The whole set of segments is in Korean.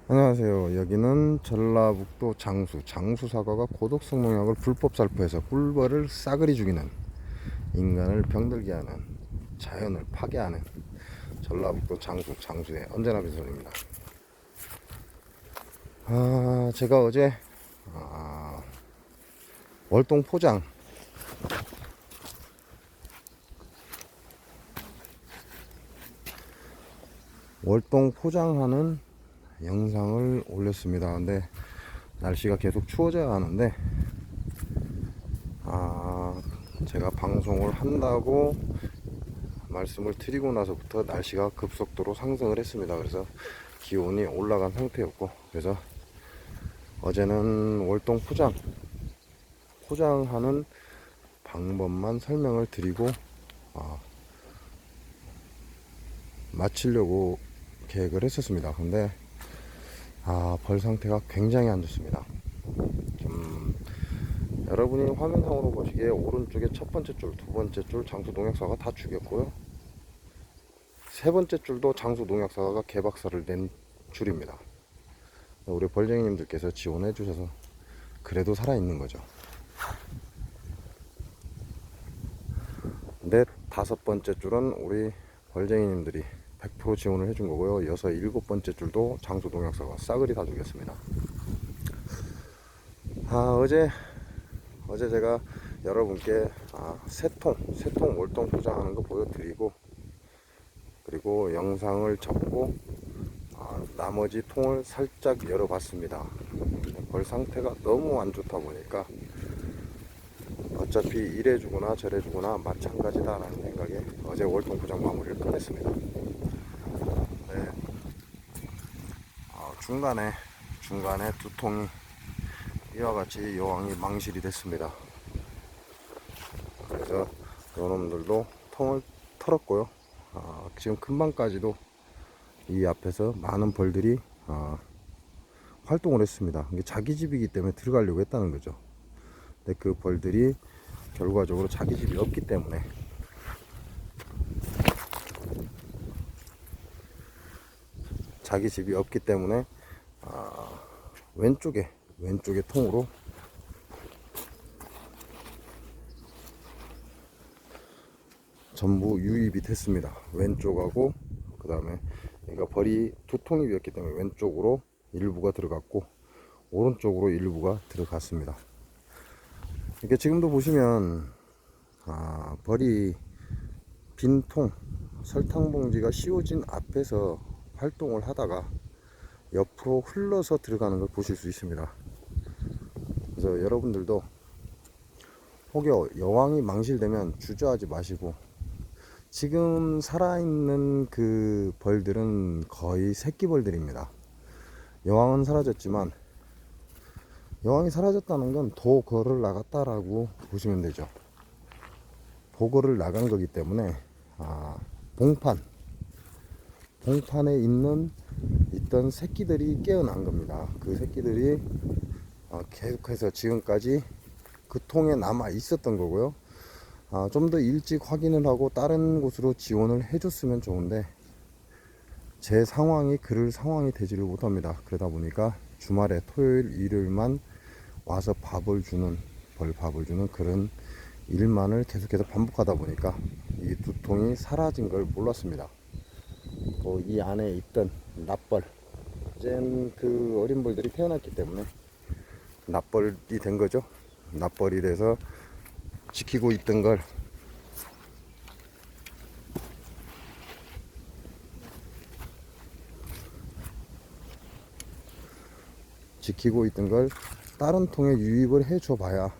안녕하세요. 여기는 전라북도 장수 사과가 고독성 농약을 불법 살포해서 꿀벌을 싸그리 죽이는, 인간을 병들게 하는, 자연을 파괴하는 전라북도 장수의 언제나 빈손입니다. 제가 어제 월동 포장하는 영상을 올렸습니다. 근데 날씨가 계속 추워져야 하는데 제가 방송을 한다고 말씀을 드리고 나서부터 날씨가 급속도로 상승을 했습니다. 그래서 기온이 올라간 상태였고, 그래서 어제는 월동 포장하는 방법만 설명을 드리고 마치려고 계획을 했었습니다. 근데 벌 상태가 굉장히 안 좋습니다. 여러분이 화면상으로 보시기에 오른쪽에 첫 번째 줄, 두 번째 줄 장수 농약사가 다 죽였고요. 세 번째 줄도 장수 농약사가 개박살을 낸 줄입니다. 우리 벌쟁이님들께서 지원해 주셔서 그래도 살아있는 거죠. 근데 다섯 번째 줄은 우리 벌쟁이님들이 100% 지원을 해준 거고요. 여섯, 일곱 번째 줄도 장수 농약사가 싸그리 다 죽였습니다. 어제 제가 여러분께 세통 월동 포장하는 거 보여드리고, 그리고 영상을 접고 나머지 통을 살짝 열어봤습니다. 벌 상태가 너무 안 좋다 보니까 어차피 이래주거나 저래주거나 마찬가지다라는 생각에 어제 월동 포장 마무리를 끝냈습니다. 네. 중간에 두 통이 이와 같이 여왕이 망실이 됐습니다. 그래서 요놈들도 통을 털었고요. 지금 금방까지도 이 앞에서 많은 벌들이 활동을 했습니다. 이게 자기 집이기 때문에 들어가려고 했다는 거죠. 근데 그 벌들이 결과적으로 자기 집이 없기 때문에 왼쪽에 통으로 전부 유입이 됐습니다. 왼쪽하고, 그 다음에 그러니까 벌이 두 통이 비었기 때문에 왼쪽으로 일부가 들어갔고 오른쪽으로 일부가 들어갔습니다. 이렇게 지금도 보시면 벌이 빈통, 설탕 봉지가 씌워진 앞에서 활동을 하다가 옆으로 흘러서 들어가는 걸 보실 수 있습니다. 그래서 여러분들도 혹여 여왕이 망실되면 주저하지 마시고, 지금 살아있는 그 벌들은 거의 새끼벌들입니다. 여왕은 사라졌지만, 여왕이 사라졌다는 건 도거를 나갔다라고 보시면 되죠. 도거를 나간 거기 때문에 봉판에 있던 새끼들이 깨어난 겁니다. 그 새끼들이 계속해서 지금까지 그 통에 남아 있었던 거고요. 좀 더 일찍 확인을 하고 다른 곳으로 지원을 해줬으면 좋은데, 제 상황이 그럴 상황이 되지를 못합니다. 그러다 보니까 주말에 토요일, 일요일만 와서 밥을 주는 그런 일만을 계속해서 반복하다 보니까 이 두 통이 사라진 걸 몰랐습니다. 또 이 안에 있던 납벌, 이젠 그 어린 벌들이 태어났기 때문에 납벌이 된 거죠. 납벌이 돼서 지키고 있던 걸 다른 통에 유입을 해줘 봐야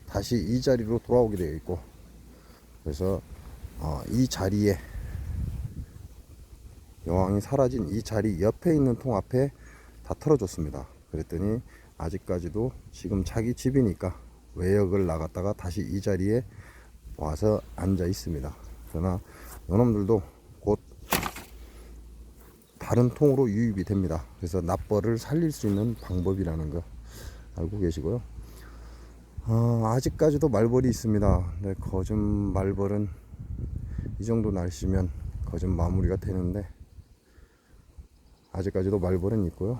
다시 이 자리로 돌아오게 되어 있고, 그래서 이 자리에 여왕이 사라진 이 자리 옆에 있는 통 앞에 다 털어줬습니다. 그랬더니 아직까지도 지금 자기 집이니까 외역을 나갔다가 다시 이 자리에 와서 앉아 있습니다. 그러나 요놈들도 곧 다른 통으로 유입이 됩니다. 그래서 납벌을 살릴 수 있는 방법이라는 거 알고 계시고요. 아직까지도 말벌이 있습니다. 네, 거즘 말벌은 이 정도 날씨면 거즘 마무리가 되는데, 아직까지도 말벌은 있고요.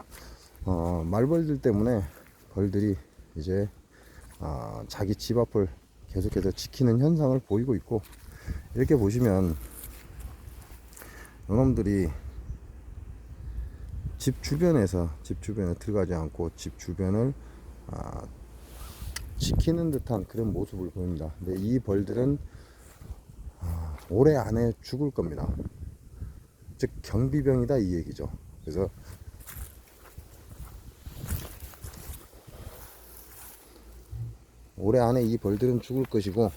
말벌들 때문에 벌들이 이제 자기 집 앞을 계속해서 지키는 현상을 보이고 있고, 이렇게 보시면 이놈들이 집 주변에 들어가지 않고 집 주변을 지키는 듯한 그런 모습을 보입니다. 근데 이 벌들은 올해 안에 죽을 겁니다. 즉 경비병이다 이 얘기죠. 그래서 올해 안에 이 벌들은 죽을 것이고,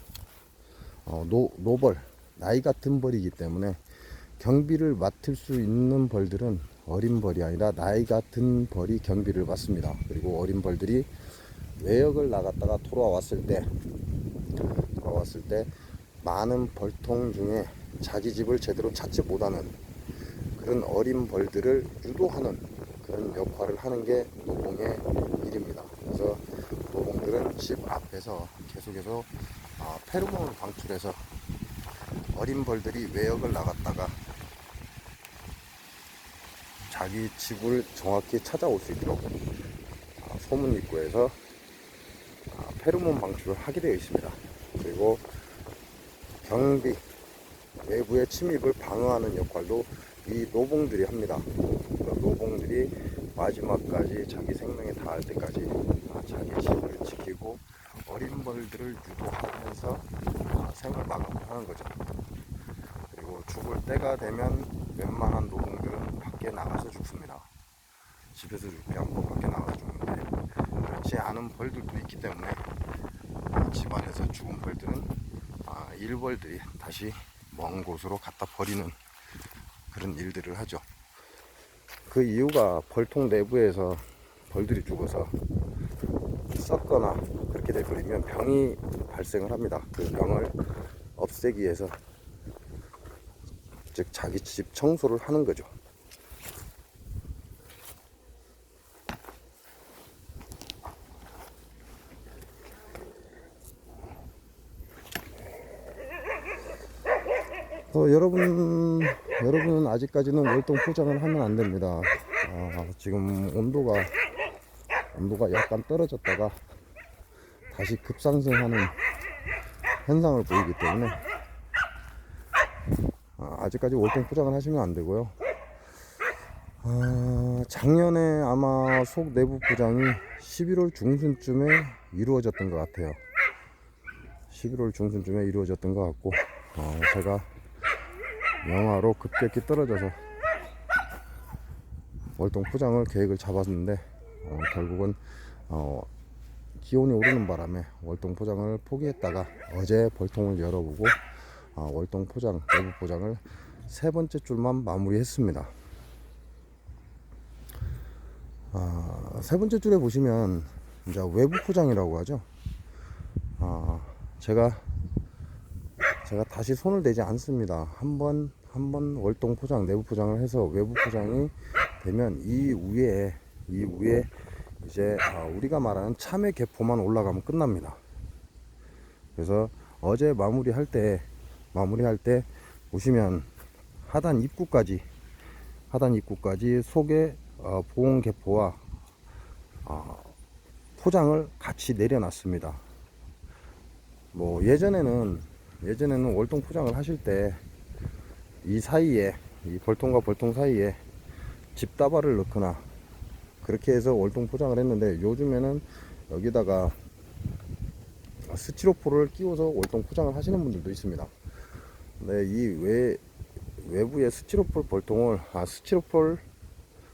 노벌, 나이 같은 벌이기 때문에 경비를 맡을 수 있는 벌들은 어린 벌이 아니라 나이 같은 벌이 경비를 맡습니다. 그리고 어린 벌들이 외역을 나갔다가 돌아왔을 때 많은 벌통 중에 자기 집을 제대로 찾지 못하는 그런 어린 벌들을 유도하는 그런 역할을 하는 게 노봉의 일입니다. 그래서 노봉들은 집 앞에서 계속해서 페로몬을 방출해서 어린 벌들이 외역을 나갔다가 자기 집을 정확히 찾아올 수 있도록 소문 입구에서 페로몬 방출을 하게 되어 있습니다. 그리고 경비, 외부의 침입을 방어하는 역할도 이 노봉들이 합니다. 노봉들이 마지막까지 자기 생명에 닿을 때까지 자기 집을 지키고 어린 벌들을 유도하면서 생을 마감을 하는 거죠. 그리고 죽을 때가 되면 웬만한 노봉들은 밖에 나가서 죽습니다. 집에서 죽지 않고 밖에 나가서 죽는데, 그렇지 않은 벌들도 있기 때문에 집안에서 죽은 벌들은 일벌들이 다시 먼 곳으로 갖다 버리는 그런 일들을 하죠. 그 이유가 벌통 내부에서 벌들이 죽어서 썩거나 그렇게 돼버리면 병이 발생을 합니다. 그 병을 없애기 위해서, 즉 자기 집 청소를 하는 거죠. 여러분은 아직까지는 월동 포장을 하면 안 됩니다. 지금 온도가 약간 떨어졌다가 다시 급상승하는 현상을 보이기 때문에 아직까지 월동 포장을 하시면 안 되고요. 작년에 아마 속 내부 포장이 11월 중순쯤에 이루어졌던 것 같아요. 11월 중순쯤에 이루어졌던 것 같고, 제가 영하로 급격히 떨어져서 월동 포장을 계획을 잡았는데, 결국은 기온이 오르는 바람에 월동 포장을 포기했다가 어제 벌통을 열어보고 월동 포장, 내부 포장을 세 번째 줄만 마무리했습니다. 세 번째 줄에 보시면 이제 외부 포장이라고 하죠. 제가 다시 손을 대지 않습니다. 한번 월동 포장, 내부 포장을 해서 외부 포장이 되면 이 위에 이제 우리가 말하는 참외 개포만 올라가면 끝납니다. 그래서 어제 마무리할 때 보시면 하단 입구까지 속에 보온 개포와 포장을 같이 내려놨습니다. 뭐 예전에는 월동 포장을 하실 때 이 사이에, 이 벌통과 벌통 사이에 집다발을 넣거나 그렇게 해서 월동 포장을 했는데, 요즘에는 여기다가 스티로폴을 끼워서 월동 포장을 하시는 분들도 있습니다. 근데 이 외부에 스티로폴 벌통을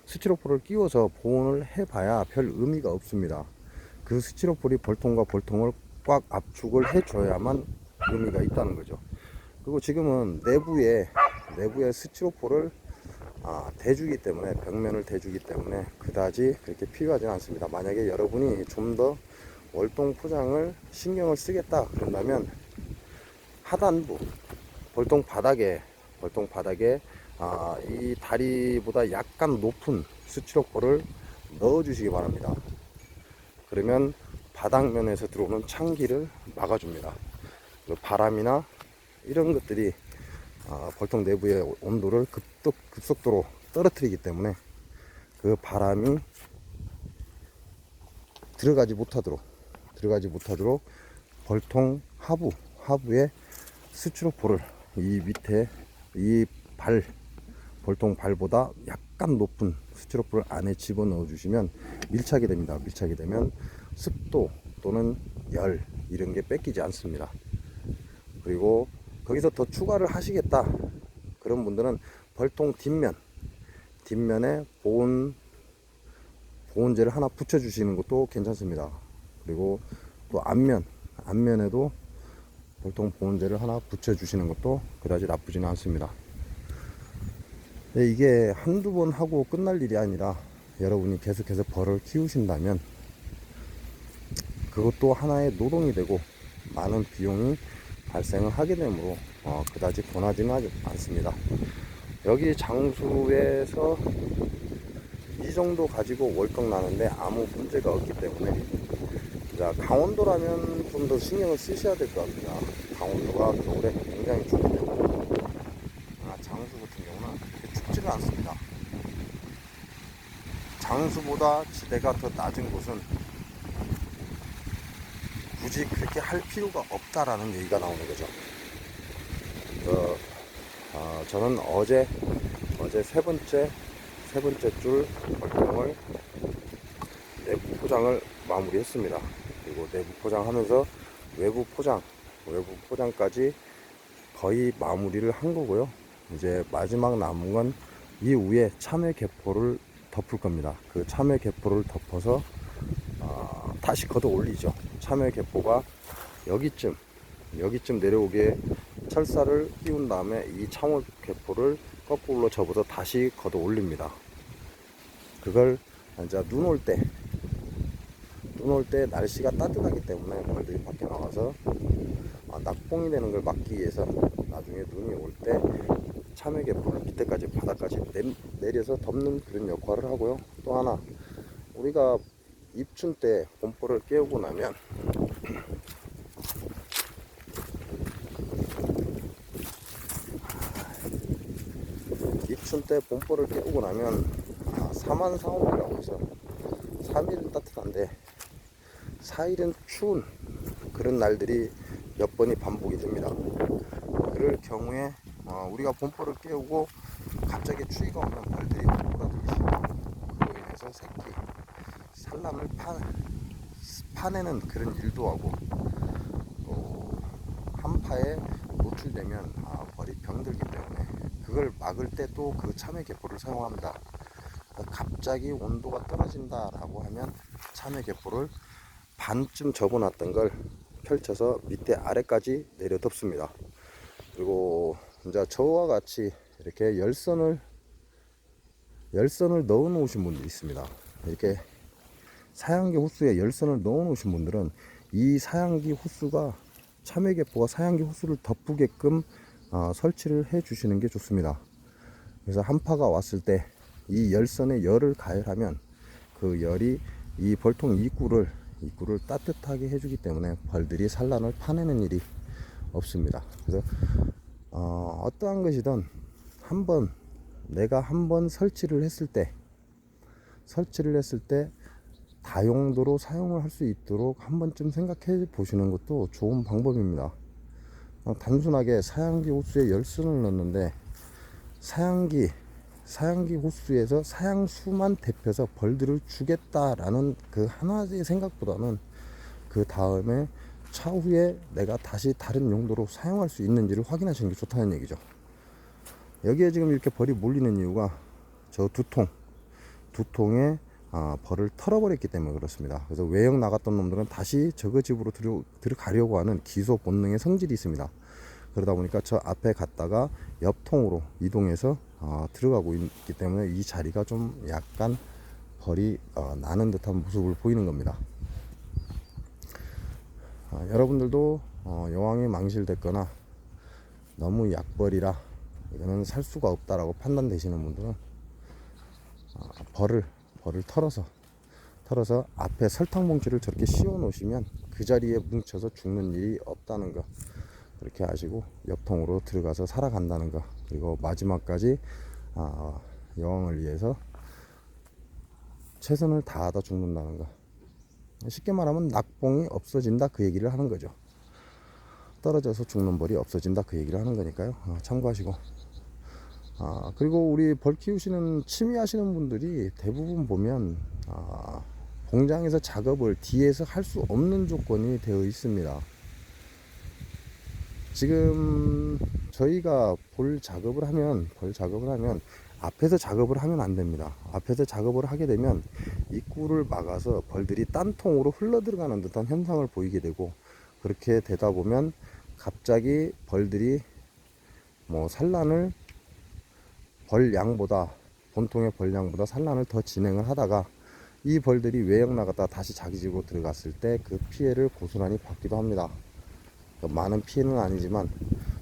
스티로폴을 끼워서 보온을 해봐야 별 의미가 없습니다. 그 스티로폴이 벌통과 벌통을 꽉 압축을 해줘야만 의미가 있다는 거죠. 그리고 지금은 내부에 스티로폴을 대주기 때문에, 벽면을 대주기 때문에 그다지 그렇게 필요하지는 않습니다. 만약에 여러분이 좀 더 월동 포장을 신경을 쓰겠다 그런다면 하단부 벌통 바닥에 이 다리보다 약간 높은 스티로폴을 넣어 주시기 바랍니다. 그러면 바닥면에서 들어오는 찬기를 막아줍니다. 바람이나 이런 것들이 벌통 내부의 온도를 급속도로 떨어뜨리기 때문에 그 바람이 들어가지 못하도록 벌통 하부에 스티로폴을 이 밑에 이 벌통 발보다 약간 높은 스티로폴을 안에 집어넣어 주시면 밀착이 됩니다. 밀착이 되면 습도 또는 열 이런 게 뺏기지 않습니다. 그리고 거기서 더 추가를 하시겠다 그런 분들은 벌통 뒷면에 보온재를 하나 붙여 주시는 것도 괜찮습니다. 그리고 또 앞면에도 벌통 보온재를 하나 붙여 주시는 것도 그다지 나쁘지는 않습니다. 이게 한두 번 하고 끝날 일이 아니라 여러분이 계속해서 벌을 키우신다면 그것도 하나의 노동이 되고 많은 비용이 발생을 하게 되므로 그다지 권하지는 않습니다. 여기 장수에서 이 정도 가지고 월경 나는데 아무 문제가 없기 때문에, 자, 강원도라면 좀 더 신경을 쓰셔야 될 것 같습니다. 강원도가 겨울에 굉장히 춥기 때문에 장수 같은 경우는 그렇게 춥지는 않습니다. 장수보다 지대가 더 낮은 곳은 굳이 그렇게 할 필요가 없다라는 얘기가 나오는 거죠. 저는 어제 세 번째 줄 벌통을 내부 포장을 마무리했습니다. 그리고 내부 포장하면서 외부 포장까지 거의 마무리를 한 거고요. 이제 마지막 남은 건 이 위에 참외 개포를 덮을 겁니다. 그 참외 개포를 덮어서 다시 걷어 올리죠. 참외 개포가 여기쯤 내려오게 철사를 끼운 다음에 이 참외 개포를 거꾸로 접어서 다시 걷어 올립니다. 그걸 이제 눈 올 때 날씨가 따뜻하기 때문에 벌들이 밖에 나와서 낙봉이 되는 걸 막기 위해서 나중에 눈이 올 때 참외 개포를 밑에까지 바닥까지 내려서 덮는 그런 역할을 하고요. 또 하나, 우리가 입춘 때 봄벌을 깨우고 나면 사만사오리라고 해서 3일은 따뜻한데 4일은 추운 그런 날들이 몇 번이 반복이 됩니다. 그럴 경우에 우리가 봄벌을 깨우고 갑자기 추위가 오면 벌들이 꼬라들기 시작해요. 그로 인해서 새끼 산란을 파내는 그런 일도 하고, 또 한파에 노출되면 벌이 병들기 때문에 그걸 막을 때 또 그 참외 개포를 사용합니다. 갑자기 온도가 떨어진다라고 하면 참외 개포를 반쯤 접어놨던 걸 펼쳐서 밑에 아래까지 내려 덮습니다. 그리고 이제 저와 같이 이렇게 열선을 넣어 놓으신 분들이 있습니다. 이렇게 사양기 호수에 열선을 넣어 놓으신 분들은 이 사양기 호수가 참외 개포가 사양기 호수를 덮으게끔 설치를 해 주시는 게 좋습니다. 그래서 한파가 왔을 때 이 열선에 열을 가열하면 그 열이 이 벌통 입구를 따뜻하게 해주기 때문에 벌들이 산란을 파내는 일이 없습니다. 그래서 어떠한 것이든 내가 한번 설치를 했을 때 다용도로 사용을 할 수 있도록 한 번쯤 생각해 보시는 것도 좋은 방법입니다. 단순하게 사양기 호수에 열선을 넣는데 사양기 호수에서 사양수만 데펴서 벌들을 주겠다라는 그 하나의 생각보다는 그 다음에 차후에 내가 다시 다른 용도로 사용할 수 있는지를 확인하시는 게 좋다는 얘기죠. 여기에 지금 이렇게 벌이 몰리는 이유가 저 두 통에 벌을 털어버렸기 때문에 그렇습니다. 그래서 외형 나갔던 놈들은 다시 저거 집으로 들어가려고 하는 기소 본능의 성질이 있습니다. 그러다 보니까 저 앞에 갔다가 옆 통으로 이동해서 들어가고 있기 때문에 이 자리가 좀 약간 벌이 나는 듯한 모습을 보이는 겁니다. 여러분들도 여왕이 망실됐거나 너무 약벌이라 이거는 살 수가 없다라고 판단되시는 분들은 벌을 털어서 앞에 설탕 봉지를 저렇게 씌워 놓으시면 그 자리에 뭉쳐서 죽는 일이 없다는 거 그렇게 아시고 옆통으로 들어가서 살아간다는 거, 그리고 마지막까지 여왕을 위해서 최선을 다하다 죽는다는 거. 쉽게 말하면 낙봉이 없어진다 그 얘기를 하는 거죠. 떨어져서 죽는 벌이 없어진다 그 얘기를 하는 거니까요. 참고하시고. 그리고 우리 벌 키우시는 취미 하시는 분들이 대부분 보면 공장에서 작업을 뒤에서 할 수 없는 조건이 되어 있습니다. 지금 저희가 벌 작업을 하면 앞에서 작업을 하면 안 됩니다. 앞에서 작업을 하게 되면 입구를 막아서 벌들이 딴 통으로 흘러 들어가는 듯한 현상을 보이게 되고, 그렇게 되다 보면 갑자기 벌들이 산란을 본통의 벌량보다 산란을 더 진행을 하다가 이 벌들이 외역 나갔다 다시 자기 집으로 들어갔을 때 그 피해를 고스란히 받기도 합니다. 많은 피해는 아니지만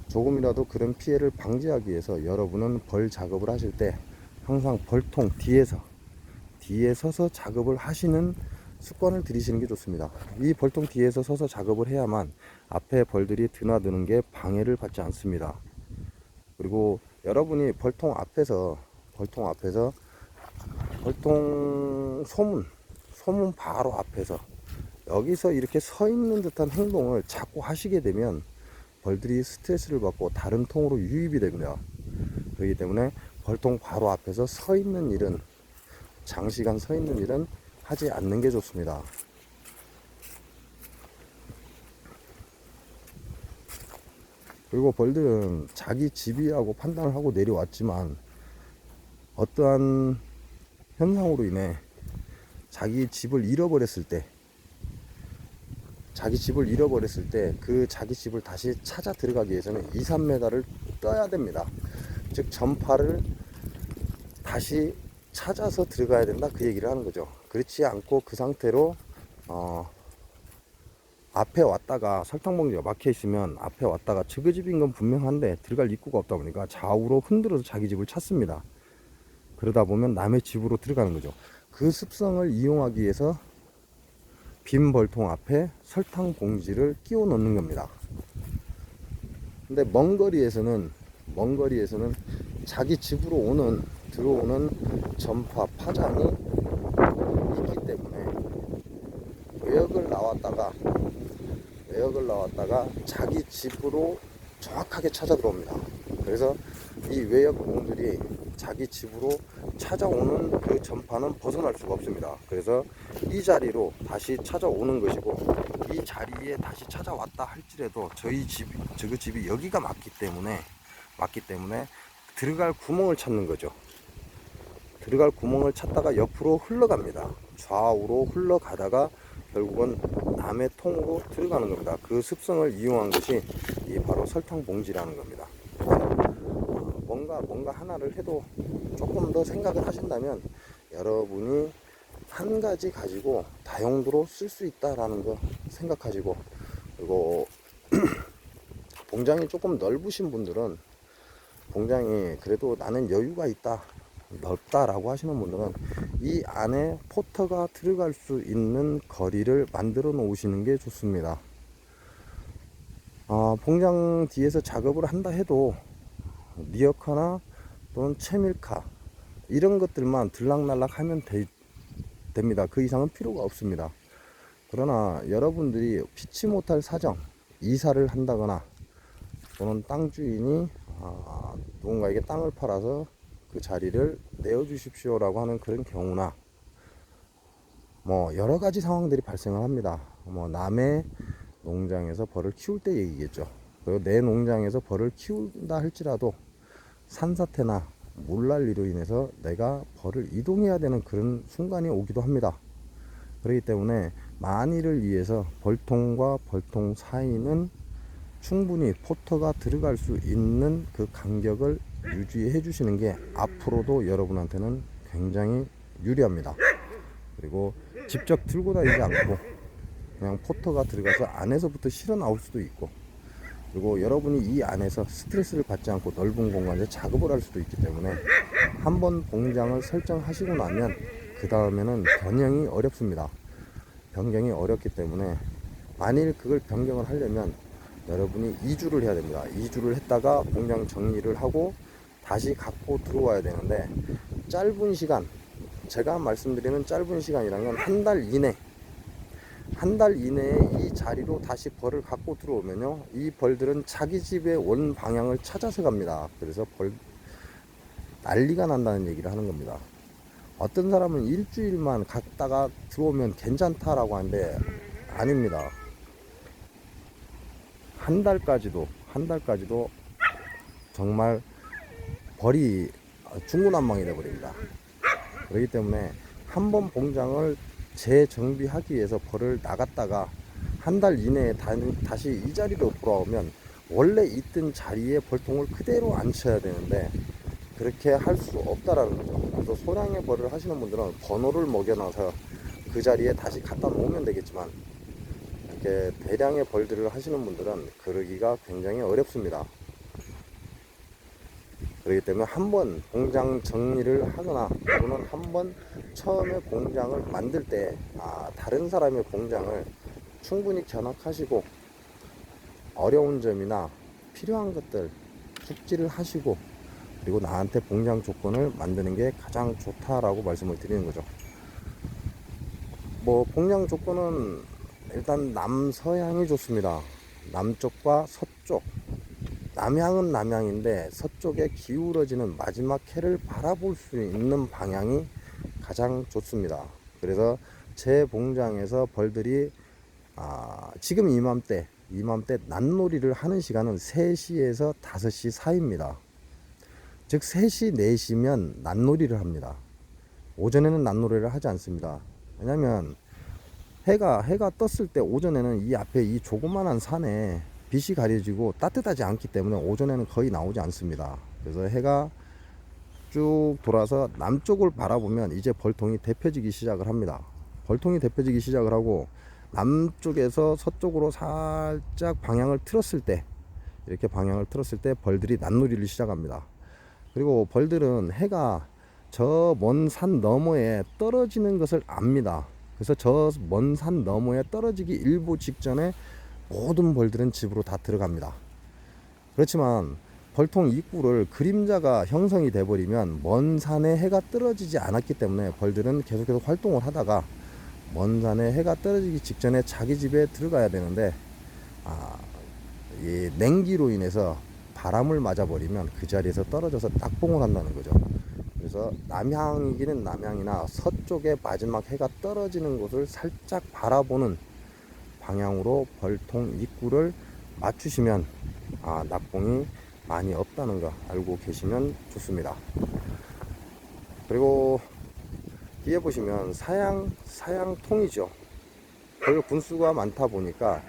조금이라도 그런 피해를 방지하기 위해서 여러분은 벌 작업을 하실 때 항상 벌통 뒤에 서서 작업을 하시는 습관을 들이시는 게 좋습니다. 이 벌통 뒤에서 서서 작업을 해야만 앞에 벌들이 드나드는 게 방해를 받지 않습니다. 그리고 여러분이 벌통 소문 바로 앞에서 여기서 이렇게 서 있는 듯한 행동을 자꾸 하시게 되면 벌들이 스트레스를 받고 다른 통으로 유입이 됩니다. 그렇기 때문에 벌통 바로 앞에서 장시간 서 있는 일은 하지 않는 게 좋습니다. 그리고 벌들은 자기 집이라고 판단을 하고 내려왔지만 어떠한 현상으로 인해 자기 집을 잃어버렸을 때 그 자기 집을 다시 찾아 들어가기 위해서는 2, 3m를 떠야 됩니다. 즉 전파를 다시 찾아서 들어가야 된다 그 얘기를 하는 거죠. 그렇지 않고 그 상태로 앞에 왔다가 설탕봉지가 막혀 있으면 앞에 왔다가 저그 집인 건 분명한데 들어갈 입구가 없다 보니까 좌우로 흔들어서 자기 집을 찾습니다. 그러다 보면 남의 집으로 들어가는 거죠. 그 습성을 이용하기 위해서 빈 벌통 앞에 설탕 봉지를 끼워 넣는 겁니다. 근데 먼 거리에서는 자기 집으로 들어오는 전파 파장이 있기 때문에 외역을 나왔다가 자기 집으로 정확하게 찾아 들어옵니다. 그래서 이 외역공들이 자기 집으로 찾아오는 그 전파는 벗어날 수가 없습니다. 그래서 이 자리로 다시 찾아오는 것이고, 이 자리에 다시 찾아왔다 할지라도 저그 집이 여기가 맞기 때문에 들어갈 구멍을 찾는 거죠. 들어갈 구멍을 찾다가 옆으로 흘러갑니다. 좌우로 흘러가다가 결국은 남의 통으로 들어가는 겁니다. 그 습성을 이용한 것이 바로 설탕 봉지라는 겁니다. 뭔가 하나를 해도 조금 더 생각을 하신다면 여러분이 한 가지 가지고 다용도로 쓸 수 있다라는 거 생각하시고, 그리고 봉장이 조금 넓으신 분들은, 봉장이 그래도 나는 여유가 있다, 넓다라고 하시는 분들은 이 안에 포터가 들어갈 수 있는 거리를 만들어 놓으시는 게 좋습니다. 봉장 뒤에서 작업을 한다 해도 리어카나 또는 채밀카 이런 것들만 들락날락 하면 됩니다. 그 이상은 필요가 없습니다. 그러나 여러분들이 피치 못할 사정, 이사를 한다거나 또는 땅 주인이 누군가에게 땅을 팔아서 그 자리를 내어주십시오 라고 하는 그런 경우나 여러 가지 상황들이 발생을 합니다. 남의 농장에서 벌을 키울 때 얘기겠죠. 그리고 내 농장에서 벌을 키운다 할지라도 산사태나 물난리로 인해서 내가 벌을 이동해야 되는 그런 순간이 오기도 합니다. 그렇기 때문에 만일을 위해서 벌통과 벌통 사이는 충분히 포터가 들어갈 수 있는 그 간격을 유지해 주시는 게 앞으로도 여러분한테는 굉장히 유리합니다. 그리고 직접 들고 다니지 않고 그냥 포터가 들어가서 안에서부터 실어 나올 수도 있고, 그리고 여러분이 이 안에서 스트레스를 받지 않고 넓은 공간에서 작업을 할 수도 있기 때문에 한번 봉장을 설정하시고 나면 그 다음에는 변경이 어렵습니다. 변경이 어렵기 때문에 만일 그걸 변경을 하려면 여러분이 2주를 해야 됩니다. 2주를 했다가 봉장 정리를 하고 다시 갖고 들어와야 되는데, 짧은 시간 제가 말씀드리는 짧은 시간이란 건 한 달 이내에 이 자리로 다시 벌을 갖고 들어오면요, 이 벌들은 자기 집의 원 방향을 찾아서 갑니다. 그래서 벌 난리가 난다는 얘기를 하는 겁니다. 어떤 사람은 일주일만 갔다가 들어오면 괜찮다라고 하는데 아닙니다. 한 달까지도 정말 벌이 중구난방이 되어버립니다. 그렇기 때문에 한 번 봉장을 재정비하기 위해서 벌을 나갔다가 한 달 이내에 다시 이 자리로 돌아오면 원래 있던 자리에 벌통을 그대로 앉혀야 되는데 그렇게 할 수 없다라는 거죠. 그래서 소량의 벌을 하시는 분들은 번호를 먹여놔서 그 자리에 다시 갖다 놓으면 되겠지만, 이렇게 대량의 벌들을 하시는 분들은 그러기가 굉장히 어렵습니다. 그렇기 때문에 한번 공장 정리를 하거나 또는 한번 처음에 공장을 만들 때 다른 사람의 공장을 충분히 견학하시고 어려운 점이나 필요한 것들 숙지를 하시고 그리고 나한테 공장 조건을 만드는 게 가장 좋다라고 말씀을 드리는 거죠. 뭐 공장 조건은 일단 남서향이 좋습니다. 남쪽과 서쪽, 남향은 남향인데 서쪽에 기울어지는 마지막 해를 바라볼 수 있는 방향이 가장 좋습니다. 그래서 제 공장에서 벌들이 지금 이맘때 낮놀이를 하는 시간은 3시에서 5시 사이입니다. 즉 3시, 4시면 낮놀이를 합니다. 오전에는 낮놀이를 하지 않습니다. 왜냐면 해가 떴을 때 오전에는 이 앞에 이 조그만한 산에 빛이 가려지고 따뜻하지 않기 때문에 오전에는 거의 나오지 않습니다. 그래서 해가 쭉 돌아서 남쪽을 바라보면 이제 벌통이 데펴지기 시작을 합니다. 벌통이 데펴지기 시작을 하고 남쪽에서 서쪽으로 살짝 방향을 틀었을 때, 이렇게 방향을 틀었을 때 벌들이 낮놀이를 시작합니다. 그리고 벌들은 해가 저 먼 산 너머에 떨어지는 것을 압니다. 그래서 저 먼 산 너머에 떨어지기 일부 직전에 모든 벌들은 집으로 다 들어갑니다. 그렇지만 벌통 입구를 그림자가 형성이 돼 버리면 먼 산에 해가 떨어지지 않았기 때문에 벌들은 계속해서 활동을 하다가 먼 산에 해가 떨어지기 직전에 자기 집에 들어가야 되는데 이 냉기로 인해서 바람을 맞아버리면 그 자리에서 떨어져서 딱봉을 한다는 거죠. 그래서 남향이기는 남향이나 서쪽에 마지막 해가 떨어지는 곳을 살짝 바라보는 방향으로 벌통 입구를 맞추시면 낙봉이 많이 없다는 거 알고 계시면 좋습니다. 그리고 뒤에 보시면 사양통이죠. 벌 군수가 많다 보니까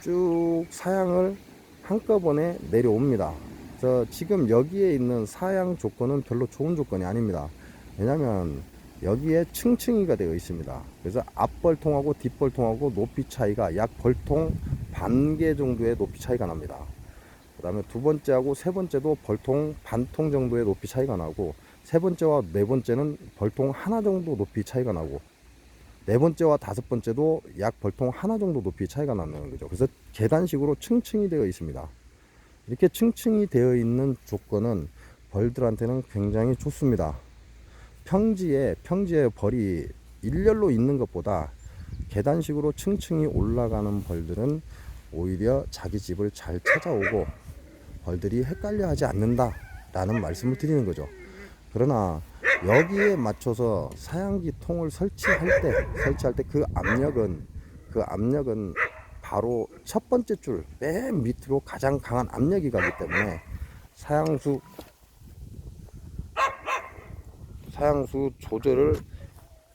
쭉 사양을 한꺼번에 내려옵니다. 그래서 지금 여기에 있는 사양 조건은 별로 좋은 조건이 아닙니다. 왜냐면 여기에 층층이가 되어 있습니다. 그래서 앞벌통하고 뒷벌통하고 높이 차이가 약 벌통 반 개 정도의 높이 차이가 납니다. 그 다음에 두 번째하고 세 번째도 벌통 반통 정도의 높이 차이가 나고, 세 번째와 네 번째는 벌통 하나 정도 높이 차이가 나고, 네 번째와 다섯 번째도 약 벌통 하나 정도 높이 차이가 나는 거죠. 그래서 계단식으로 층층이 되어 있습니다. 이렇게 층층이 되어 있는 조건은 벌들한테는 굉장히 좋습니다. 평지에 벌이 일렬로 있는 것보다 계단식으로 층층이 올라가는 벌들은 오히려 자기 집을 잘 찾아오고 벌들이 헷갈려 하지 않는다 라는 말씀을 드리는 거죠. 그러나 여기에 맞춰서 사양기 통을 설치할 때 그 압력은 바로 첫 번째 줄 맨 밑으로 가장 강한 압력이 가기 때문에 사양수 조절을,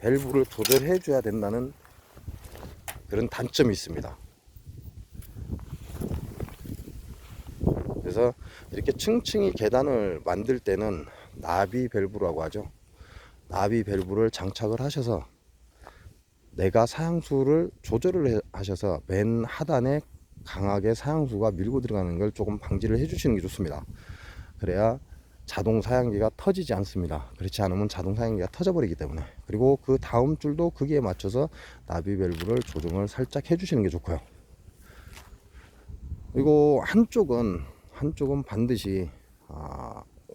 밸브를 조절해 줘야 된다는 그런 단점이 있습니다. 그래서 이렇게 층층이 계단을 만들 때는 나비 밸브라고 하죠. 나비 밸브를 장착을 하셔서 내가 사양수를 조절을 하셔서 맨 하단에 강하게 사양수가 밀고 들어가는 걸 조금 방지를 해 주시는 게 좋습니다. 그래야 자동 사양기가 터지지 않습니다. 그렇지 않으면 자동 사양기가 터져버리기 때문에. 그리고 그 다음 줄도 거기에 맞춰서 나비 밸브를 조정을 살짝 해 주시는 게 좋고요. 그리고 한쪽은 반드시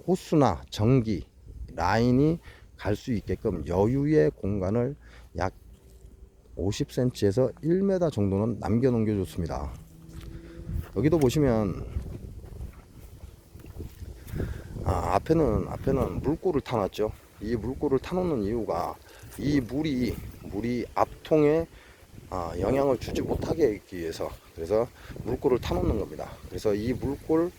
호스나 전기 라인이 갈 수 있게끔 여유의 공간을 약 50cm에서 1m 정도는 남겨 놓은 게 좋습니다. 여기도 보시면 앞에는 물골을 타놨죠. 이 물골을 타놓는 이유가 이 물이 앞통에 영향을 주지 못하게 하기 위해서, 그래서 물골을 타놓는 겁니다. 그래서 이 물골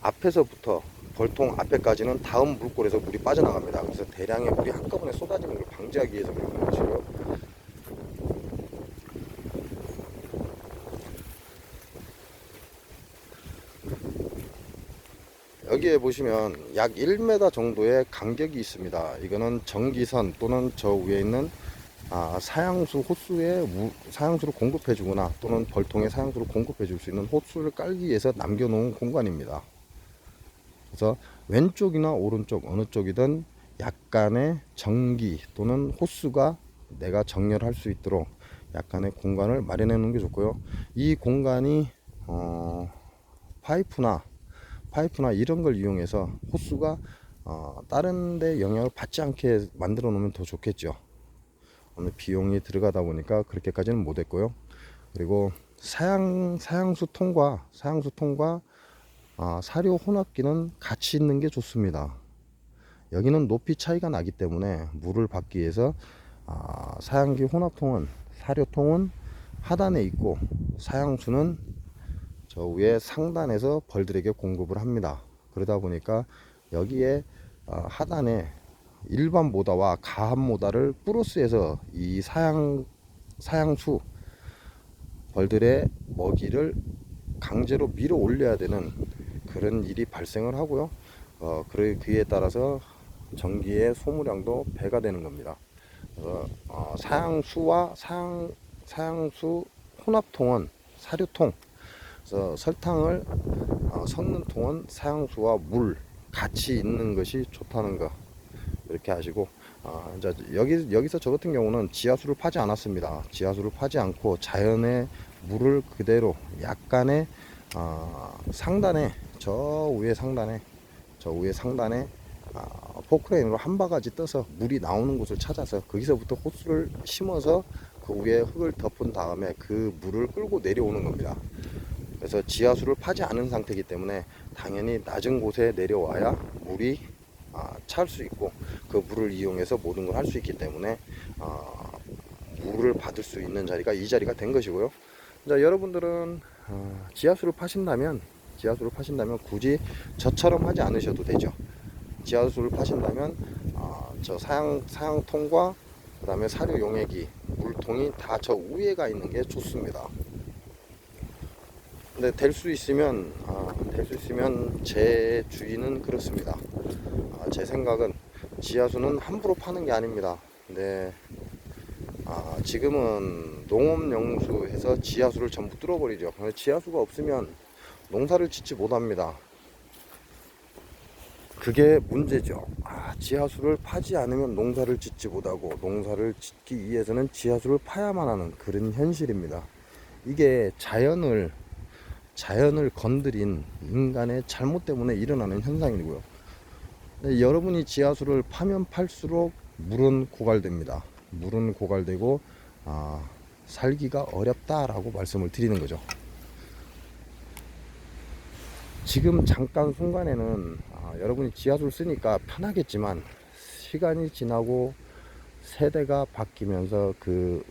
앞에서부터 벌통 앞에까지는 다음 물골에서 물이 빠져나갑니다. 그래서 대량의 물이 한꺼번에 쏟아지는 걸 방지하기 위해서 그러는 것이고요. 여기에 보시면 약 1m 정도의 간격이 있습니다. 이거는 전기선 또는 저 위에 있는 사양수 호수에 사양수를 공급해 주거나 또는 벌통에 사양수를 공급해 줄 수 있는 호수를 깔기 위해서 남겨 놓은 공간입니다. 그래서 왼쪽이나 오른쪽 어느 쪽이든 약간의 전기 또는 호수가 내가 정렬할 수 있도록 약간의 공간을 마련해 놓은 게 좋고요. 이 공간이 파이프나 이런 걸 이용해서 호수가 다른 데 영향을 받지 않게 만들어 놓으면 더 좋겠죠. 오늘 비용이 들어가다 보니까 그렇게까지는 못했고요. 그리고 사양수 통과 사료 혼합기는 같이 있는 게 좋습니다. 여기는 높이 차이가 나기 때문에 물을 받기 위해서 사양기 혼합통은, 사료통은 하단에 있고 사양수는 저 위에 상단에서 벌들에게 공급을 합니다. 그러다 보니까 여기에 하단에 일반 모다와 가압 모다를 플러스해서 이 사양수 벌들의 먹이를 강제로 밀어 올려야 되는 그런 일이 발생을 하고요. 그에 따라서 전기의 소모량도 배가 되는 겁니다. 사양수와 사양수 혼합통은 사료통, 그래서 설탕을 섞는 통은 사양수와 물 같이 있는 것이 좋다는 거 이렇게 아시고, 이제 여기서 저 같은 경우는 지하수를 파지 않았습니다. 지하수를 파지 않고 자연의 물을 그대로 약간의 상단에 저 위에 상단에 포크레인으로 한 바가지 떠서 물이 나오는 곳을 찾아서 거기서부터 호수를 심어서 그 위에 흙을 덮은 다음에 그 물을 끌고 내려오는 겁니다. 그래서 지하수를 파지 않은 상태이기 때문에 당연히 낮은 곳에 내려와야 물이 찰 수 있고 그 물을 이용해서 모든 걸 할 수 있기 때문에 물을 받을 수 있는 자리가 이 자리가 된 것이고요. 자, 여러분들은 지하수를 파신다면 굳이 저처럼 하지 않으셔도 되죠. 지하수를 파신다면 저 사양통과 그 다음에 사료 용액이 물통이 다 저 위에가 있는 게 좋습니다. 근데 될 수 있으면 제 주의는 그렇습니다. 제 생각은 지하수는 함부로 파는 게 아닙니다. 근데 지금은 농업용수해서 지하수를 전부 뚫어버리죠. 지하수가 없으면 농사를 짓지 못합니다. 그게 문제죠. 지하수를 파지 않으면 농사를 짓지 못하고 농사를 짓기 위해서는 지하수를 파야만 하는 그런 현실입니다. 이게 자연을 건드린 인간의 잘못 때문에 일어나는 현상이고요. 여러분이 지하수를 파면 팔수록 물은 고갈됩니다. 물은 고갈되고 살기가 어렵다라고 말씀을 드리는 거죠. 지금 잠깐 순간에는 여러분이 지하수를 쓰니까 편하겠지만 시간이 지나고 세대가 바뀌면서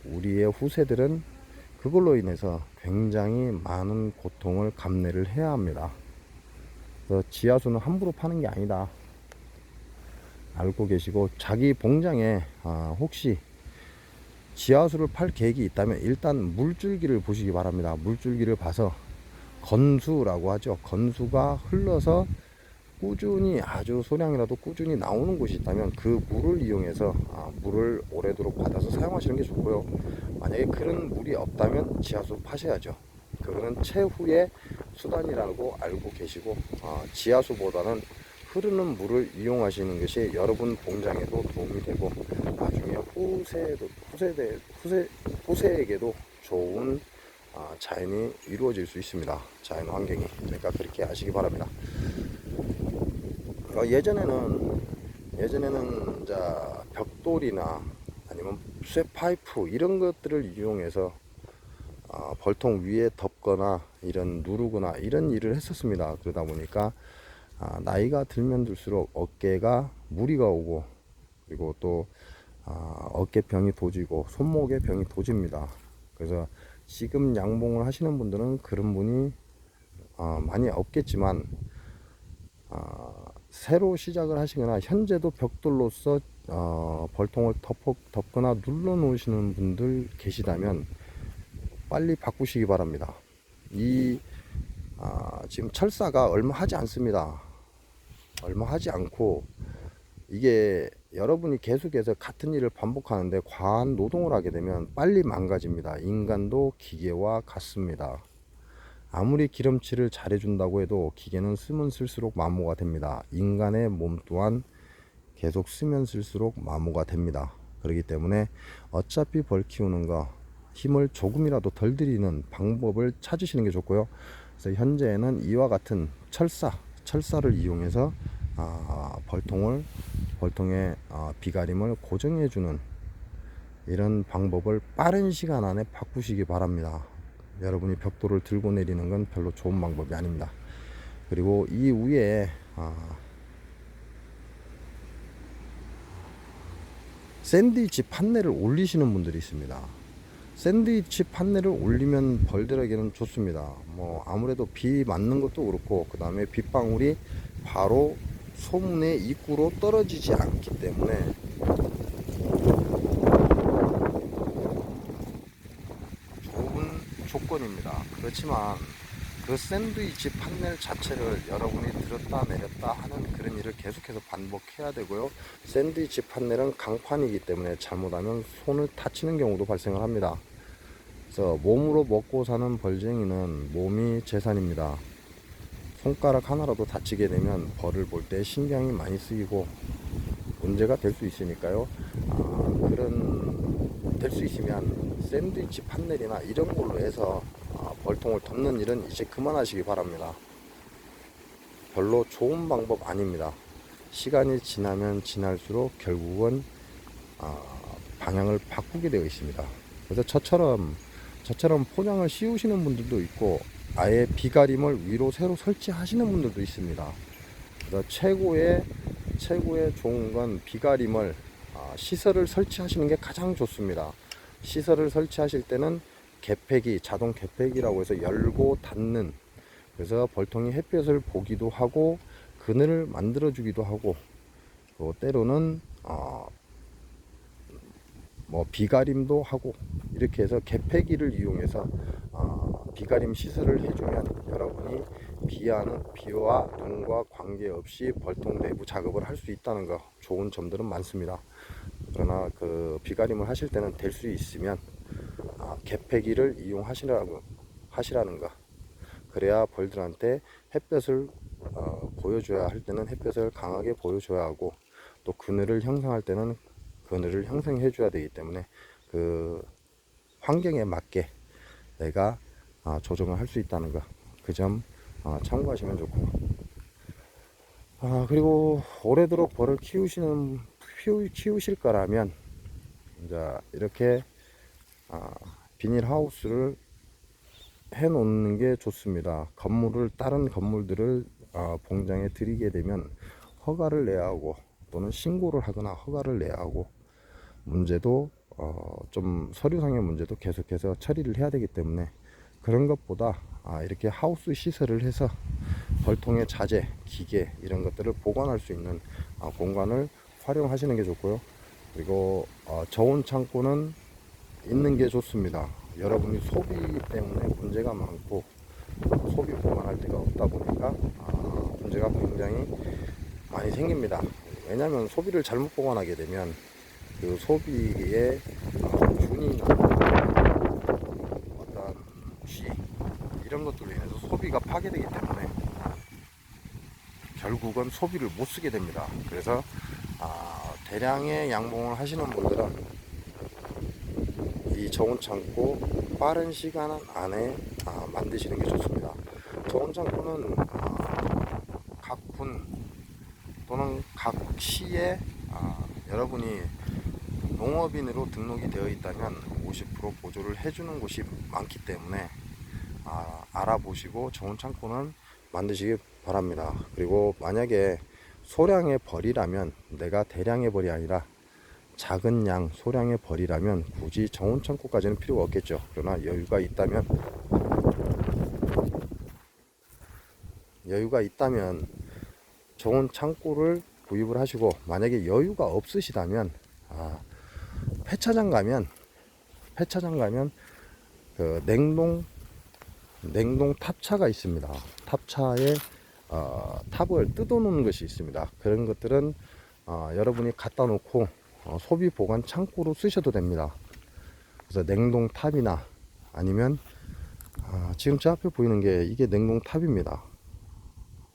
우리의 후세들은 그걸로 인해서 굉장히 많은 고통을 감내를 해야 합니다. 그래서 지하수는 함부로 파는 게 아니다 알고 계시고, 자기 봉장에 혹시 지하수를 팔 계획이 있다면 일단 물줄기를 보시기 바랍니다. 물줄기를 봐서 건수라고 하죠. 건수가 흘러서 꾸준히 아주 소량이라도 꾸준히 나오는 곳이 있다면 그 물을 이용해서 물을 오래도록 받아서 사용하시는 게 좋고요. 만약에 그런 물이 없다면 지하수 파셔야죠. 그거는 최후의 수단이라고 알고 계시고, 지하수보다는 흐르는 물을 이용하시는 것이 여러분 봉장에도 도움이 되고 나중에 후세에게도 좋은 자연이 이루어질 수 있습니다. 자연 환경이. 그러니까 그렇게 하시기 바랍니다. 예전에는 벽돌이나 아니면 쇠파이프 이런 것들을 이용해서 벌통 위에 덮거나 이런 누르거나 이런 일을 했었습니다. 그러다 보니까 나이가 들면 들수록 어깨가 무리가 오고, 그리고 또 어깨병이 도지고 손목에 병이 도집니다. 그래서 지금 양봉을 하시는 분들은 그런 분이 많이 없겠지만, 새로 시작을 하시거나 현재도 벽돌로서 벌통을 덮거나 눌러 놓으시는 분들 계시다면 빨리 바꾸시기 바랍니다. 지금 철사가 얼마 하지 않습니다. 얼마 하지 않고, 이게 여러분이 계속해서 같은 일을 반복하는데 과한 노동을 하게 되면 빨리 망가집니다. 인간도 기계와 같습니다. 아무리 기름칠을 잘해준다고 해도 기계는 쓰면 쓸수록 마모가 됩니다. 인간의 몸 또한 계속 쓰면 쓸수록 마모가 됩니다. 그렇기 때문에 어차피 벌 키우는 거 힘을 조금이라도 덜 들이는 방법을 찾으시는 게 좋고요. 그래서 현재는 이와 같은 철사를 이용해서 벌통의 비가림을 고정해 주는 이런 방법을 빠른 시간 안에 바꾸시기 바랍니다. 여러분이 벽돌을 들고 내리는 건 별로 좋은 방법이 아닙니다. 그리고 이 위에 샌드위치 판넬을 올리시는 분들이 있습니다. 샌드위치 판넬을 올리면 벌들에게는 좋습니다. 뭐 아무래도 비 맞는 것도 그렇고, 그 다음에 빗방울이 바로 소문의 입구로 떨어지지 않기 때문에 좋은 조건입니다. 그렇지만 그 샌드위치 판넬 자체를 여러분이 들었다 내렸다 하는 그런 일을 계속해서 반복해야 되고요. 샌드위치 판넬은 강판이기 때문에 잘못하면 손을 다치는 경우도 발생을 합니다. 그래서 몸으로 먹고 사는 벌쟁이는 몸이 재산입니다. 손가락 하나라도 다치게 되면 벌을 볼 때 신경이 많이 쓰이고 문제가 될 수 있으니까요. 될 수 있으면 샌드위치 판넬이나 이런 걸로 해서 벌통을 덮는 일은 이제 그만하시기 바랍니다. 별로 좋은 방법 아닙니다. 시간이 지나면 지날수록 결국은 방향을 바꾸게 되어 있습니다. 그래서 저처럼 포장을 씌우시는 분들도 있고, 아예 비가림을 위로 새로 설치하시는 분들도 있습니다. 그래서 최고의 좋은 건 비가림을 시설을 설치하시는 게 가장 좋습니다. 시설을 설치하실 때는 개폐기, 자동 개폐기라고 해서 열고 닫는, 그래서 벌통이 햇볕을 보기도 하고 그늘을 만들어 주기도 하고, 또 때로는 비가림도 하고, 이렇게 해서 개폐기를 이용해서 비가림 시설을 해주면 여러분이 비와 눈과 관계없이 벌통 내부 작업을 할 수 있다는 거, 좋은 점들은 많습니다. 그러나 그 비가림을 하실 때는 될 수 있으면 개폐기를 이용하시라는 거. 그래야 벌들한테 햇볕을 보여줘야 할 때는 햇볕을 강하게 보여줘야 하고, 또 그늘을 형성할 때는 그늘을 형성해 줘야 되기 때문에 그 환경에 맞게 내가 조정을 할 수 있다는 거, 그 점 참고하시면 좋고, 그리고 오래도록 벌을 키우실 거라면 이제 이렇게 비닐하우스를 해 놓는 게 좋습니다. 다른 건물들을 봉장에 들이게 되면 허가를 내야 하고, 또는 신고를 하거나 허가를 내야 하고, 문제도 좀 서류상의 문제도 계속해서 처리를 해야 되기 때문에, 그런 것보다 이렇게 하우스 시설을 해서 벌통의 자재, 기계 이런 것들을 보관할 수 있는 공간을 활용하시는 게 좋고요. 그리고 저온 창고는 있는 게 좋습니다. 여러분이 소비 때문에 문제가 많고 소비 보관할 데가 없다 보니까 문제가 굉장히 많이 생깁니다. 왜냐하면 소비를 잘못 보관하게 되면 그 소비의 균이나 어떤 쥐 이런 것들로 인해서 소비가 파괴되기 때문에 결국은 소비를 못 쓰게 됩니다. 그래서 대량의 양봉을 하시는 분들은 이 저온 창고 빠른 시간 안에 만드시는 게 좋습니다. 저온 창고는 각 분 또는 각 시에 여러분이 농업인으로 등록이 되어 있다면 50% 보조를 해주는 곳이 많기 때문에 알아보시고 좋은 창고는 만드시기 바랍니다. 그리고 만약에 소량의 벌이라면, 내가 대량의 벌이 아니라 작은 양 소량의 벌이라면 굳이 정원 창고까지는 필요가 없겠죠. 그러나 여유가 있다면 정원 창고를 구입을 하시고, 만약에 여유가 없으시다면 폐차장 가면 그 냉동 탑차가 있습니다. 탑차에 탑을 뜯어 놓는 것이 있습니다. 그런 것들은 여러분이 갖다 놓고 소비 보관 창고로 쓰셔도 됩니다. 그래서 냉동 탑이나 아니면 지금 제 앞에 보이는 게 이게 냉동 탑입니다.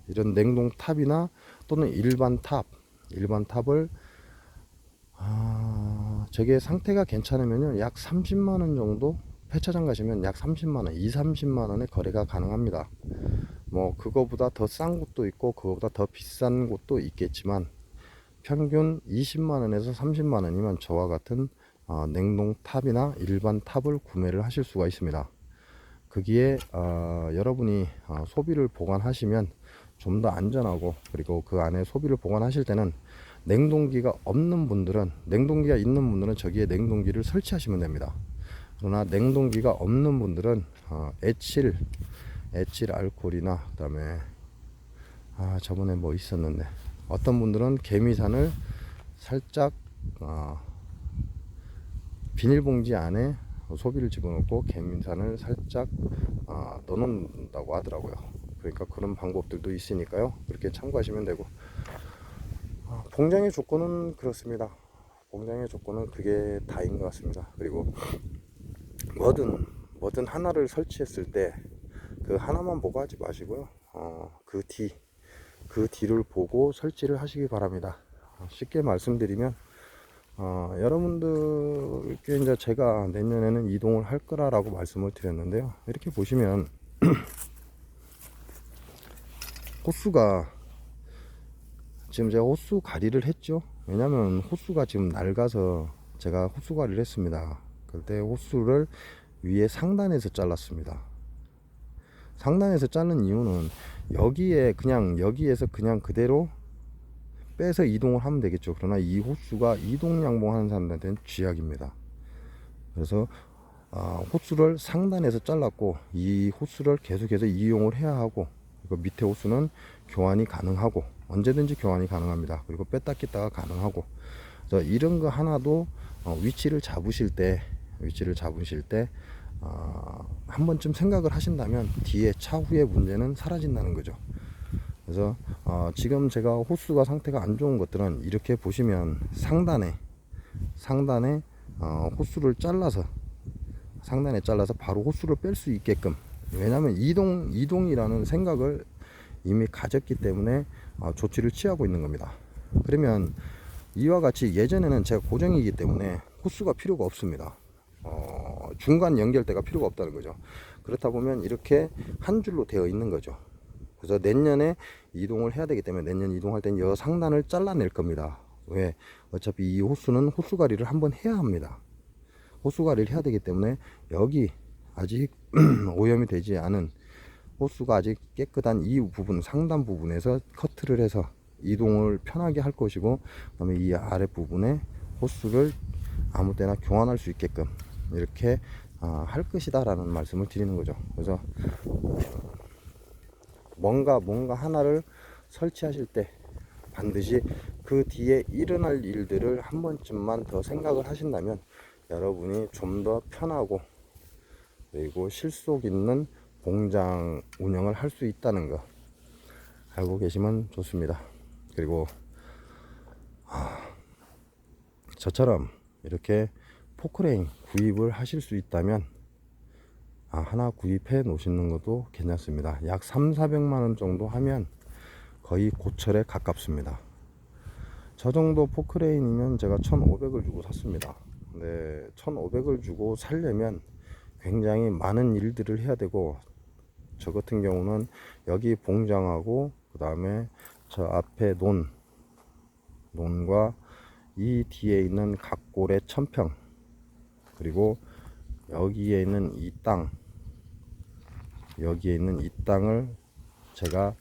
이런 냉동 탑이나 또는 일반 탑을 저게 상태가 괜찮으면요 약 30만원 정도, 폐차장 가시면 약 30만원, 30만원에 거래가 가능합니다. 뭐 그거보다 더 싼 곳도 있고 그거보다 더 비싼 곳도 있겠지만 평균 20만원에서 30만원이면 저와 같은 냉동 탑이나 일반 탑을 구매를 하실 수가 있습니다. 거기에 여러분이 소비를 보관하시면 좀 더 안전하고, 그리고 그 안에 소비를 보관하실 때는 냉동기가 있는 분들은 저기에 냉동기를 설치하시면 됩니다. 그러나 냉동기가 없는 분들은 에칠 알코올이나, 그 다음에 저번에 뭐 있었는데, 어떤 분들은 개미산을 살짝 비닐봉지 안에 소비를 집어넣고 개미산을 살짝 넣어놓는다고 하더라고요. 그러니까 그런 방법들도 있으니까요, 그렇게 참고하시면 되고, 봉장의 조건은 그렇습니다. 봉장의 조건은 그게 다인 것 같습니다. 그리고 뭐든 하나를 설치했을 때 그 하나만 보고 하지 마시고요, 그 뒤를 보고 설치를 하시기 바랍니다. 쉽게 말씀드리면 여러분들께 이제 제가 내년에는 이동을 할 거라고 말씀을 드렸는데요, 이렇게 보시면 호수가 지금 제가 호수 가리를 했죠. 왜냐면 호수가 지금 낡아서 제가 호수 가리를 했습니다. 그때 호수를 위에 상단에서 잘랐습니다. 상단에서 자른 이유는 여기에서 그냥 그대로 빼서 이동을 하면 되겠죠. 그러나 이 호수가 이동 양봉하는 사람들한테는 쥐약입니다. 그래서 호수를 상단에서 잘랐고, 이 호수를 계속해서 이용을 해야 하고, 그리고 밑에 호수는 교환이 가능하고, 언제든지 교환이 가능합니다. 그리고 뺐다 꼈다가 가능하고, 그래서 이런 거 하나도 위치를 잡으실 때 한 번쯤 생각을 하신다면 뒤에 차후의 문제는 사라진다는 거죠. 그래서 지금 제가 호수가 상태가 안 좋은 것들은 이렇게 보시면 상단에 호수를 잘라서 바로 호수를 뺄 수 있게끔, 왜냐하면 이동이라는 생각을 이미 가졌기 때문에 조치를 취하고 있는 겁니다. 그러면 이와 같이 예전에는 제가 고정이기 때문에 호수가 필요가 없습니다. 중간 연결대가 필요가 없다는 거죠. 그렇다 보면 이렇게 한 줄로 되어 있는 거죠. 그래서 내년에 이동을 해야 되기 때문에 내년 이동할 때는 이 상단을 잘라낼 겁니다. 왜? 어차피 이 호수는 호수가리를 한번 해야 합니다. 호수가리를 해야 되기 때문에 여기 아직 오염이 되지 않은 호수가 아직 깨끗한 이 부분, 상단 부분에서 커트를 해서 이동을 편하게 할 것이고, 그 다음에 이 아래 부분에 호수를 아무 때나 교환할 수 있게끔 이렇게 할 것이다 라는 말씀을 드리는 거죠. 그래서 뭔가 하나를 설치하실 때 반드시 그 뒤에 일어날 일들을 한 번쯤만 더 생각을 하신다면 여러분이 좀 더 편하고, 그리고 실속 있는 공장 운영을 할 수 있다는 거 알고 계시면 좋습니다. 그리고 저처럼 이렇게 포크레인 구입을 하실 수 있다면 하나 구입해 놓으시는 것도 괜찮습니다. 약 3,400만원 정도 하면 거의 고철에 가깝습니다. 저 정도 포크레인이면 제가 1,500을 주고 샀습니다. 근데 1,500을 주고 살려면 굉장히 많은 일들을 해야 되고, 저 같은 경우는 여기 봉장하고, 그 다음에 저 앞에 논과 이 뒤에 있는 각고, 올해 1000평, 그리고 여기에 있는 이 땅, 여기에 있는 이 땅을 제가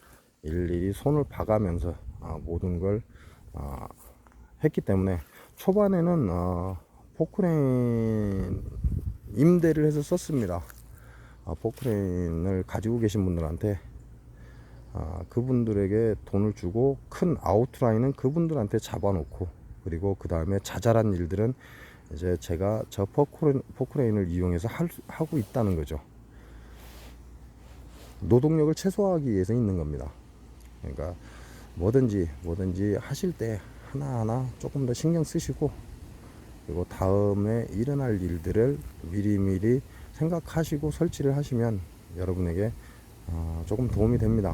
일일이 손을 봐가면서 모든 걸 했기 때문에 초반에는 포크레인 임대를 해서 썼습니다. 포크레인을 가지고 계신 분들한테 그분들에게 돈을 주고 큰 아웃라인은 그분들한테 잡아놓고, 그리고 그 다음에 자잘한 일들은 이제 제가 저 포크레인을 이용해서 하고 있다는 거죠. 노동력을 최소화하기 위해서 있는 겁니다. 그러니까 뭐든지 하실 때 하나하나 조금 더 신경 쓰시고, 그리고 다음에 일어날 일들을 미리미리 생각하시고 설치를 하시면 여러분에게 조금 도움이 됩니다.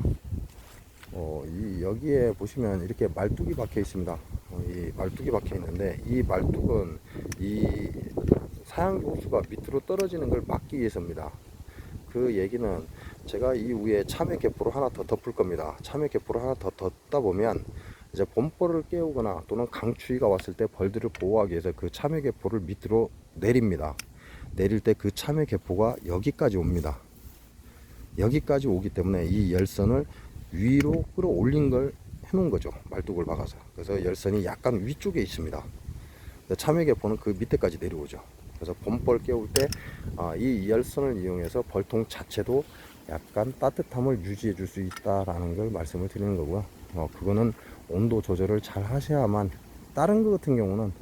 여기에 보시면 이렇게 말뚝이 박혀 있습니다. 이 말뚝이 박혀 있는데, 이 말뚝은 이 사양기 호수가 밑으로 떨어지는 걸 막기 위해서입니다. 그 얘기는 제가 이 위에 참외 개포를 하나 더 덮을 겁니다. 참외 개포를 하나 더 덮다 보면 이제 봄벌을 깨우거나 또는 강추위가 왔을 때 벌들을 보호하기 위해서 그 참외 개포를 밑으로 내립니다. 내릴 때 그 참외 개포가 여기까지 옵니다. 여기까지 오기 때문에 이 열선을 위로 끌어올린 걸 해놓은 거죠. 말뚝을 박아서. 그래서 열선이 약간 위쪽에 있습니다. 참외 개포는 그 밑에까지 내려오죠. 그래서 봄벌 깨울 때 이 열선을 이용해서 벌통 자체도 약간 따뜻함을 유지해 줄 수 있다라는 걸 말씀을 드리는 거고요. 그거는 온도 조절을 잘 하셔야만, 다른 거 같은 경우는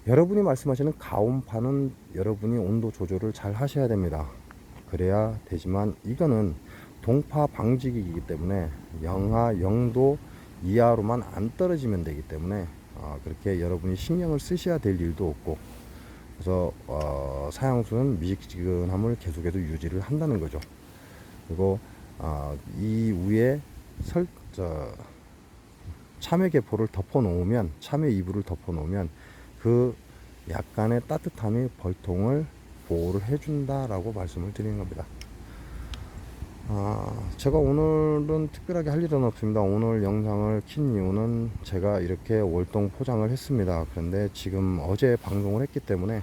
여러분이 말씀하시는 가온판은 여러분이 온도 조절을 잘 하셔야 됩니다. 그래야 되지만 이거는 동파 방지기이기 때문에 영하 0도 이하로만 안 떨어지면 되기 때문에 그렇게 여러분이 신경을 쓰셔야 될 일도 없고, 그래서 사양수는 미지근함을 계속해서 유지를 한다는 거죠. 그리고 이 위에 참외 개포를 덮어 놓으면, 참외 이불을 덮어 놓으면 그 약간의 따뜻함이 벌통을 보호를 해준다라고 말씀을 드리는 겁니다. 제가 오늘은 특별하게 할 일은 없습니다. 오늘 영상을 킨 이유는 제가 이렇게 월동 포장을 했습니다. 그런데 지금 어제 방송을 했기 때문에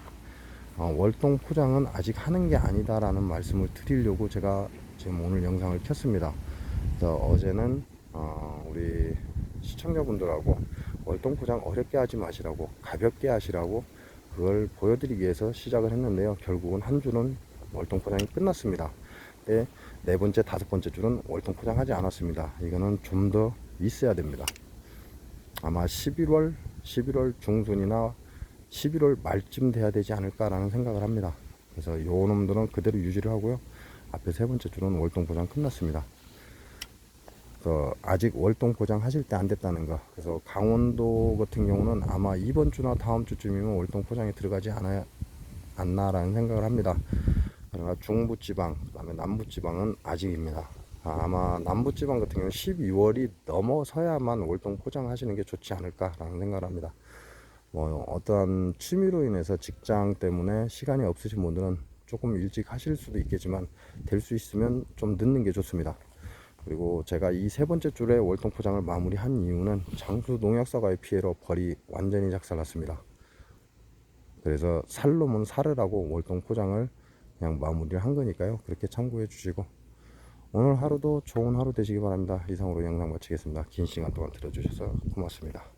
월동 포장은 아직 하는 게 아니다 라는 말씀을 드리려고 제가 지금 오늘 영상을 켰습니다. 그래서 어제는 우리 시청자분들하고 월동 포장 어렵게 하지 마시라고, 가볍게 하시라고 그걸 보여드리기 위해서 시작을 했는데요. 결국은 한 주는 월동 포장이 끝났습니다. 네 번째, 다섯 번째 줄은 월동 포장하지 않았습니다. 이거는 좀 더 있어야 됩니다. 아마 11월 중순이나 11월 말쯤 돼야 되지 않을까라는 생각을 합니다. 그래서 요 놈들은 그대로 유지를 하고요. 앞에 세 번째 줄은 월동 포장 끝났습니다. 그래서 아직 월동 포장 하실 때 안 됐다는 거. 그래서 강원도 같은 경우는 아마 이번 주나 다음 주쯤이면 월동 포장이 들어가지 않나라는 생각을 합니다. 그러나 중부지방, 그 다음에 남부지방은 아직입니다. 아마 남부지방 같은 경우는 12월이 넘어서야만 월동 포장하시는 게 좋지 않을까라는 생각을 합니다. 어떠한 취미로 인해서 직장 때문에 시간이 없으신 분들은 조금 일찍 하실 수도 있겠지만 될 수 있으면 좀 늦는 게 좋습니다. 그리고 제가 이 세 번째 줄에 월동 포장을 마무리한 이유는 장수 농약사과의 피해로 벌이 완전히 작살났습니다. 그래서 살 놈은 살으라고 월동 포장을 그냥 마무리를 한 거니까요. 그렇게 참고해 주시고 오늘 하루도 좋은 하루 되시기 바랍니다. 이상으로 영상 마치겠습니다. 긴 시간 동안 들어주셔서 고맙습니다.